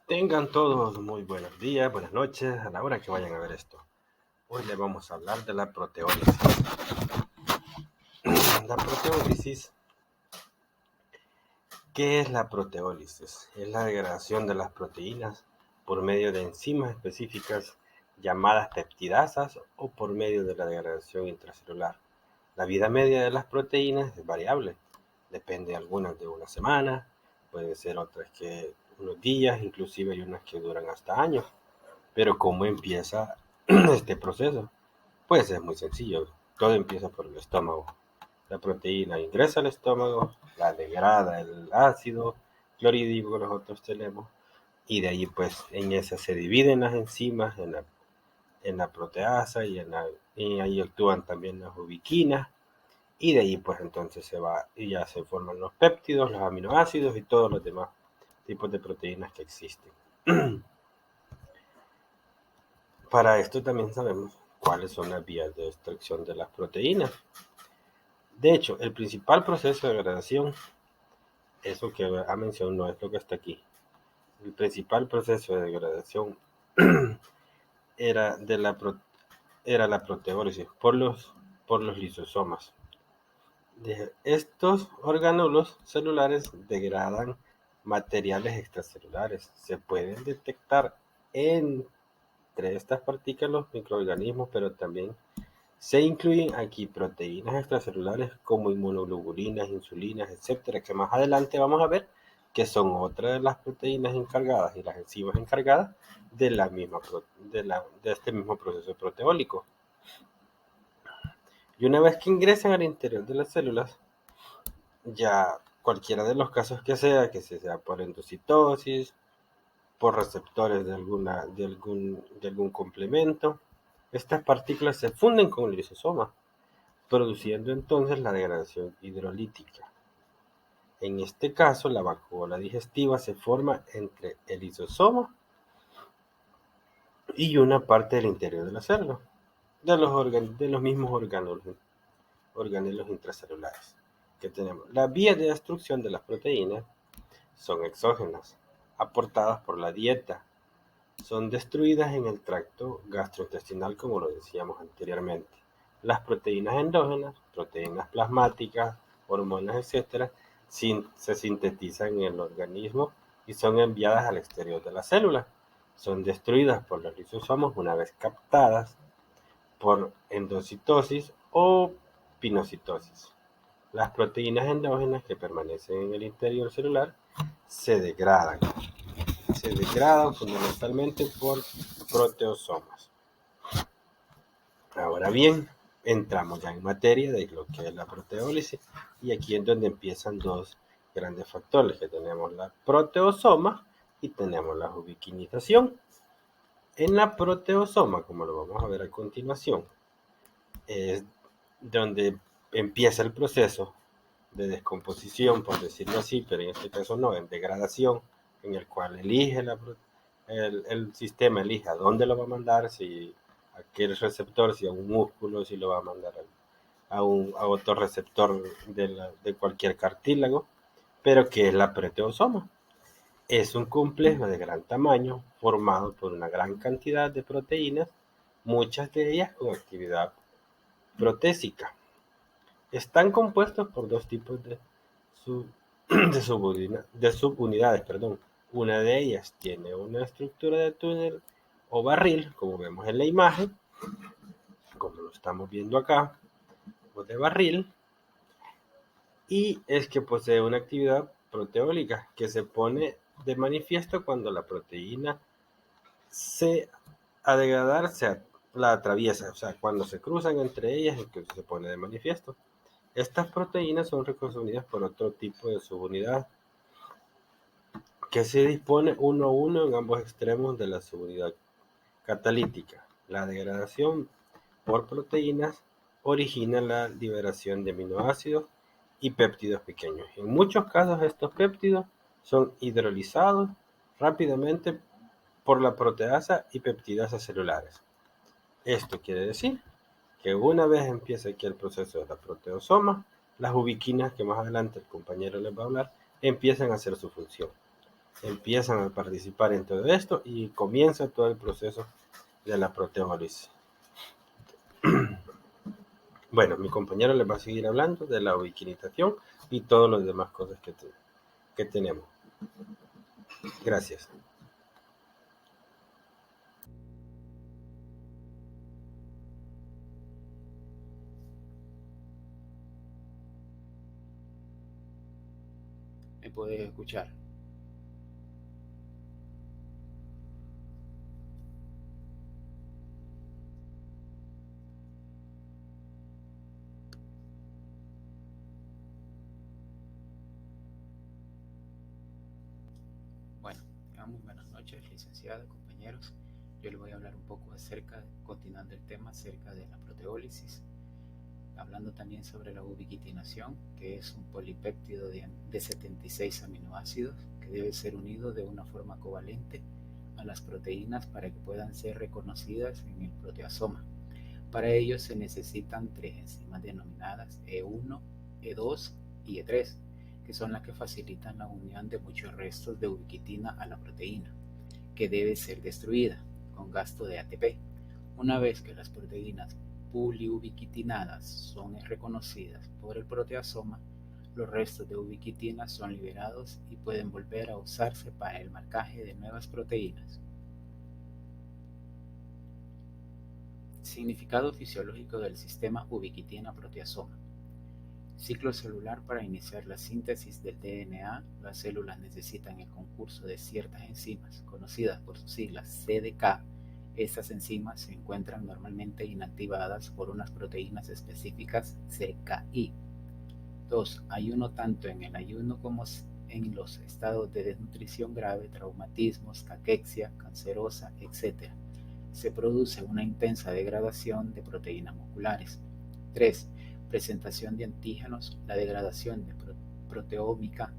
Tengan todos muy buenos días, buenas noches, a la hora que vayan a ver esto. Hoy les vamos a hablar de la proteólisis. La proteólisis, ¿qué es la proteólisis? Es la degradación de las proteínas por medio de enzimas específicas llamadas peptidasas o por medio de la degradación intracelular. La vida media de las proteínas es variable, depende algunas de una semana, puede ser otras que unos días, inclusive hay unas que duran hasta años. Pero ¿cómo empieza este proceso? Pues es muy sencillo. Todo empieza por el estómago. La proteína ingresa al estómago, la degrada el ácido clorhídrico que nosotros tenemos, y de ahí pues en esa se dividen las enzimas en la proteasa y ahí actúan también las ubiquinas, y de ahí pues entonces se va y ya se forman los péptidos, los aminoácidos y todos los demás tipos de proteínas que existen. Para esto también sabemos cuáles son las vías de extracción de las proteínas. De hecho, el principal proceso de degradación, eso que ha mencionado no es lo que está aquí. El principal proceso de degradación era, era la proteólisis por los lisosomas. Estos orgánulos celulares degradan materiales extracelulares. Se pueden detectar entre estas partículas microorganismos, pero también se incluyen aquí proteínas extracelulares como inmunoglobulinas, insulinas, etcétera, que más adelante vamos a ver que son otras de las proteínas encargadas y las enzimas encargadas de este mismo proceso proteólico. Y una vez que ingresan al interior de las células, ya cualquiera de los casos que sea por endocitosis, por receptores de algún complemento, estas partículas se funden con el lisosoma, produciendo entonces la degradación hidrolítica. En este caso, la vacuola digestiva se forma entre el lisosoma y una parte del interior de la célula, de los mismos organelos intracelulares que tenemos. Las vías de destrucción de las proteínas son exógenas, aportadas por la dieta. Son destruidas en el tracto gastrointestinal, como lo decíamos anteriormente. Las proteínas endógenas, proteínas plasmáticas, hormonas, etcétera, se sintetizan en el organismo y son enviadas al exterior de la célula. Son destruidas por los lisosomas una vez captadas por endocitosis o pinocitosis. Las proteínas endógenas que permanecen en el interior celular se degradan. Se degradan fundamentalmente por proteosomas. Ahora bien, entramos ya en materia de lo que es la proteólisis, y aquí es donde empiezan dos grandes factores, que tenemos la proteosoma y tenemos la ubiquinización. En la proteosoma, como lo vamos a ver a continuación, es donde empieza el proceso de descomposición, por decirlo así, pero en este caso no, en degradación, en el cual el sistema elige a dónde lo va a mandar, si a qué receptor, si a un músculo, si lo va a mandar a otro receptor de cualquier cartílago, pero que es la proteosoma. Es un complejo de gran tamaño formado por una gran cantidad de proteínas, muchas de ellas con actividad protésica. Están compuestos por dos tipos sub- de subunidades. Una de ellas tiene una estructura de túnel o barril, como vemos en la imagen, como lo estamos viendo acá, o de barril, y es que posee una actividad proteólica que se pone de manifiesto cuando la proteína a degradar la atraviesa, o sea, cuando se cruzan entre ellas, es que se pone de manifiesto. Estas proteínas son reconocidas por otro tipo de subunidad que se dispone uno a uno en ambos extremos de la subunidad catalítica. La degradación por proteínas origina la liberación de aminoácidos y péptidos pequeños. En muchos casos estos péptidos son hidrolizados rápidamente por la proteasa y peptidasa celulares. Esto quiere decir que una vez empieza aquí el proceso de la proteosoma, las ubiquinas, que más adelante el compañero les va a hablar, empiezan a hacer su función. empiezan a participar en todo esto y comienza todo el proceso de la proteólisis. Bueno, mi compañero les va a seguir hablando de la ubiquinitación y todas las demás cosas que tenemos. Gracias. ¿Me puedes escuchar? Bueno, muy buenas noches, licenciada, compañeros. Yo les voy a hablar un poco continuando el tema, acerca de la proteólisis, hablando también sobre la ubiquitinación, que es un polipéptido de 76 aminoácidos que debe ser unido de una forma covalente a las proteínas para que puedan ser reconocidas en el proteasoma. Para ello se necesitan 3 enzimas denominadas E1, E2 y E3, que son las que facilitan la unión de muchos restos de ubiquitina a la proteína, que debe ser destruida con gasto de ATP. Una vez que las proteínas poliubiquitinadas son reconocidas por el proteasoma, los restos de ubiquitina son liberados y pueden volver a usarse para el marcaje de nuevas proteínas. Significado fisiológico del sistema ubiquitina-proteasoma. Ciclo celular. Para iniciar la síntesis del DNA, las células necesitan el concurso de ciertas enzimas, conocidas por sus siglas CDK. Estas enzimas se encuentran normalmente inactivadas por unas proteínas específicas CKI. 2. Ayuno. Tanto en el ayuno como en los estados de desnutrición grave, traumatismos, caquexia, cancerosa, etc., se produce una intensa degradación de proteínas musculares. 3. Presentación de antígenos. La degradación proteómica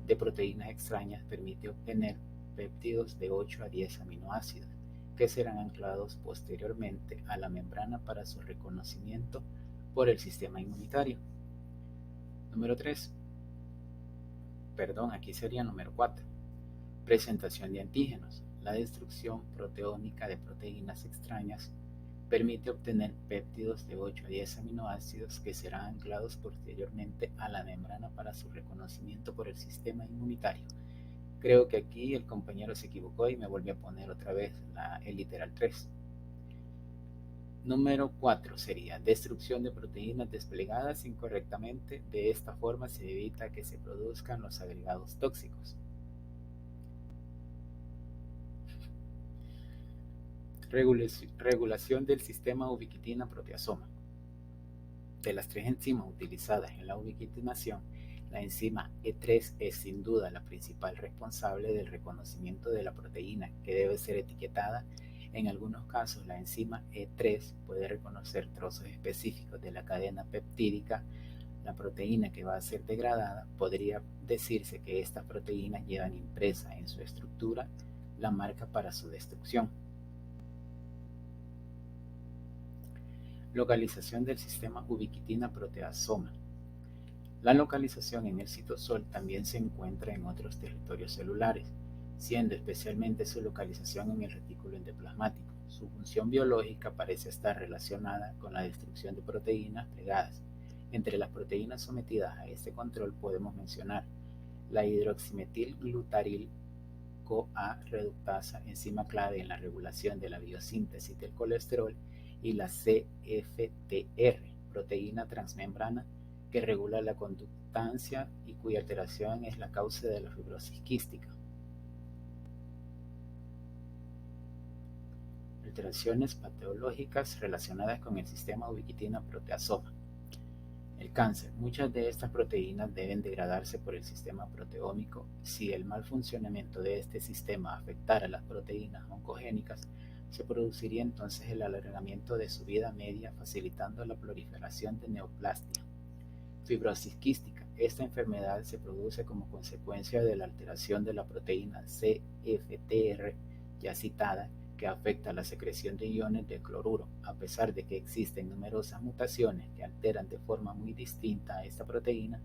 de proteínas extrañas permite obtener péptidos de 8 a 10 aminoácidos, que serán anclados posteriormente a la membrana para su reconocimiento por el sistema inmunitario. Número 4. Presentación de antígenos. La destrucción proteómica de proteínas extrañas permite obtener péptidos de 8 a 10 aminoácidos que serán anclados posteriormente a la membrana para su reconocimiento por el sistema inmunitario. Creo que aquí el compañero se equivocó y me volvió a poner otra vez el literal 3. Número 4 sería destrucción de proteínas desplegadas incorrectamente. De esta forma se evita que se produzcan los agregados tóxicos. Regulación del sistema ubiquitina-proteasoma. De las 3 enzimas utilizadas en la ubiquitinación, la enzima E3 es sin duda la principal responsable del reconocimiento de la proteína, que debe ser etiquetada. En algunos casos, la enzima E3 puede reconocer trozos específicos de la cadena peptídica. La proteína que va a ser degradada, podría decirse que estas proteínas llevan impresa en su estructura la marca para su destrucción. Localización del sistema ubiquitina-proteasoma. La localización en el citosol también se encuentra en otros territorios celulares, siendo especialmente su localización en el retículo endoplasmático. Su función biológica parece estar relacionada con la destrucción de proteínas plegadas. Entre las proteínas sometidas a este control podemos mencionar la hidroximetilglutaril-CoA reductasa, enzima clave en la regulación de la biosíntesis del colesterol, y la CFTR, proteína transmembrana que regula la conductancia y cuya alteración es la causa de la fibrosis quística. Alteraciones patológicas relacionadas con el sistema ubiquitina-proteasoma. El cáncer. Muchas de estas proteínas deben degradarse por el sistema proteómico. Si el mal funcionamiento de este sistema afectara a las proteínas oncogénicas, se produciría entonces el alargamiento de su vida media, facilitando la proliferación de neoplastia. Fibrosis quística. Esta enfermedad se produce como consecuencia de la alteración de la proteína CFTR ya citada, que afecta la secreción de iones de cloruro. A pesar de que existen numerosas mutaciones que alteran de forma muy distinta a esta proteína,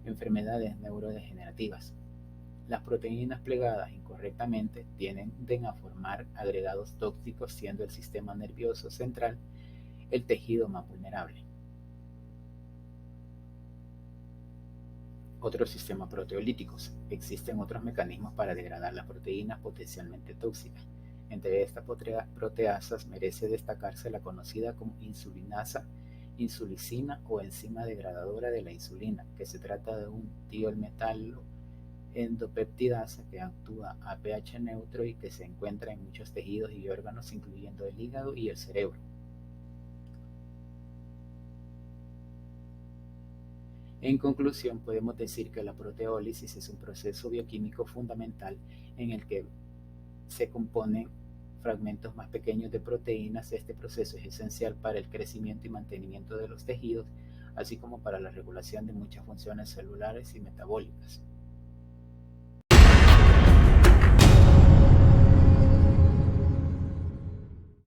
enfermedades neurodegenerativas. Las proteínas plegadas incorrectamente tienden a formar agregados tóxicos, siendo el sistema nervioso central el tejido más vulnerable. Otros sistemas proteolíticos. Existen otros mecanismos para degradar las proteínas potencialmente tóxicas. Entre estas proteasas merece destacarse la conocida como insulinasa, insulicina o enzima degradadora de la insulina, que se trata de un tiolmetalo endopeptidasa que actúa a pH neutro y que se encuentra en muchos tejidos y órganos, incluyendo el hígado y el cerebro. En conclusión, podemos decir que la proteólisis es un proceso bioquímico fundamental en el que se componen fragmentos más pequeños de proteínas. Este proceso es esencial para el crecimiento y mantenimiento de los tejidos, así como para la regulación de muchas funciones celulares y metabólicas.